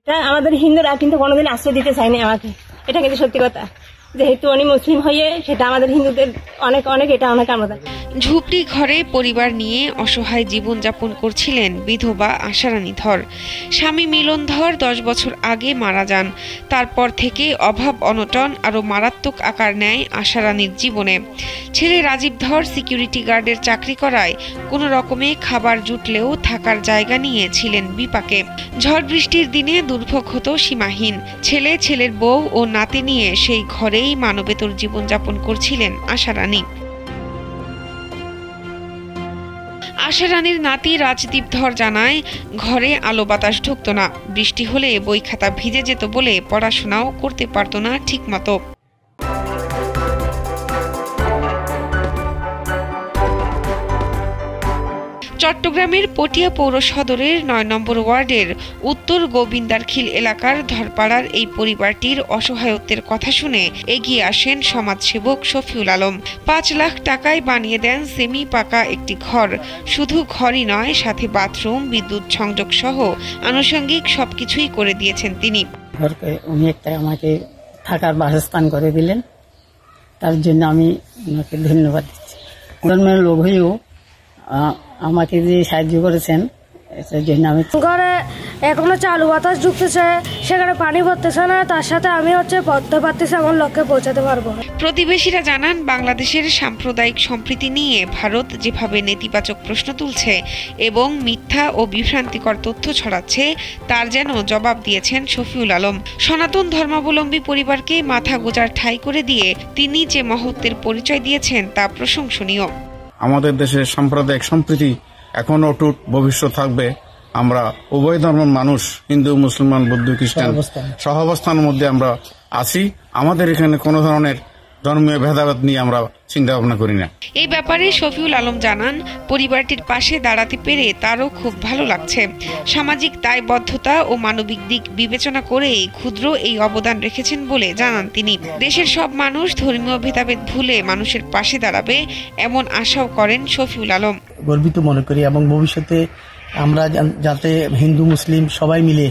আমাদের হিন্দুরা কিন্তু কোনোদিন আশ্রয় দিতে চায়নি আমাকে, এটা কিন্তু সত্যি কথা। যেহেতু উনি মুসলিম হয়ে সেটা আমাদের হিন্দুদের অনেক এটা অনেক আমরা। ঝুপড়ি ঘরে পরিবার নিয়ে অসহায় জীবনযাপন করছিলেন বিধবা আশারানী ধর। স্বামী মিলন ধর 10 বছর আগে মারা যান। তারপর থেকে অভাব অনটন আরও মারাত্মক আকার নেয় আশারানীর জীবনে। ছেলে রাজীব ধর সিকিউরিটি গার্ডের চাকরি করায় কোনো রকমে খাবার জুটলেও থাকার জায়গা নিয়ে ছিলেন বিপাকে। ঝড় বৃষ্টির দিনে দুর্ভোগ হতো সীমাহীন। ছেলের বউ ও নাতি নিয়ে সেই ঘরেই মানবেতর জীবনযাপন করছিলেন আশারানী। আশারানীর নাতি রাজদীপ ধর জানায়, ঘরে আলো বাতাস ঢুকতো না। বৃষ্টি হলে বই খাতা ভিজে যেত বলে পড়াশোনাও করতে পারতো না ঠিকমতো। চট্টগ্রামের পটিয়া পৌর সদরের 9 নম্বর ওয়ার্ডের উত্তর গোবিন্দারখিল এলাকার ধরপাড়ার এই পরিবারটির অসহায়ত্বের কথা শুনে এগিয়ে আসেন সমাজসেবক শফিউল আলম। 5 লাখ টাকায় বানিয়ে দেন সেমি পাকা একটি ঘর। শুধু ঘরই নয়, সাথে বাথরুম, বিদ্যুৎ সংযোগ সহ আনুষঙ্গিক সবকিছুই করে দিয়েছেন তিনি। উনি একটা আমাকে থাকার বাসস্থান করে দিলেন, তার জন্য আমি ওনাকে ধন্যবাদ দিচ্ছি। ধর্মের লোক হয়েও আমাকে যে সাহায্য করেছেন ঘরে এখনো চালু বাতাস ঢুকতেছে, সেখানে পানি ভরতেছে না, তার সাথে আমি পড়তে পারতেছি, আমার লক্ষ্যে পৌঁছাতে পারবো। প্রতিবেশীরা জানান, বাংলাদেশের সাম্প্রদায়িক সম্প্রীতি নিয়ে ভারত যেভাবে নেতিবাচক প্রশ্ন তুলছে এবং মিথ্যা ও বিভ্রান্তিকর তথ্য ছড়াচ্ছে, তার যেন জবাব দিয়েছেন শফিউল আলম। সনাতন ধর্মাবলম্বী পরিবারকে মাথা গোজার ঠাঁই করে দিয়ে তিনি যে মহত্বের পরিচয় দিয়েছেন তা প্রশংসনীয়। আমাদের দেশের সাম্প্রদায়িক সম্প্রীতি এখনো অটুট, ভবিষ্যৎ থাকবে। আমরা উভয় ধর্মের মানুষ, হিন্দু, মুসলমান, বৌদ্ধ, খ্রিস্টান সহাবস্থানের মধ্যে আমরা আছি। আমাদের এখানে কোনো ধরনের ধর্মীয় ভেদাভেদ নিয়ে আমরা চিন্তা ভাবনা করি না। এই ব্যাপারে শফিউল আলম জানান, পরিবারটির পাশে দাঁড়াতে পেরে তারও খুব ভালো লাগছে। সামাজিক দায়বদ্ধতা ও মানবিক দিক বিবেচনা করেই ক্ষুদ্র এই অবদান রেখেছেন বলে জানান তিনি। দেশের সব মানুষ ধর্মীয় ভেদাভেদ ভুলে মানুষের পাশে দাঁড়াবে, এমন আশাও করেন শফিউল আলম। গর্বিত মনে করি এবং ভবিষ্যতে আমরা যাতে হিন্দু মুসলিম সবাই মিলে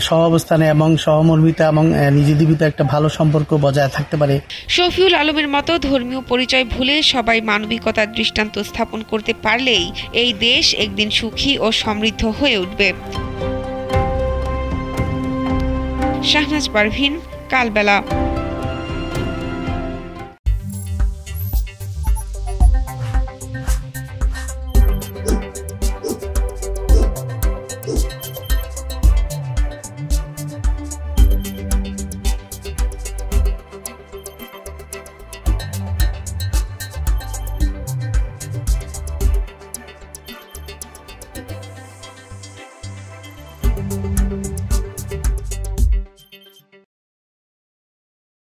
সহাবস্থানে এবং সহমর্মিতা এবং নিজেদের ভিতরে একটা ভালো সম্পর্ক বজায় থাকতে পারে। শফিউল আলমের মতো ধর্মীয় পরিচয় ভুলে সবাই মানবিকতার দৃষ্টান্ত স্থাপন করতে পারলেই এই দেশ একদিন সুখী ও সমৃদ্ধ হয়ে উঠবে। শাহনাজ পারভিন, কালবেলা। Thank you.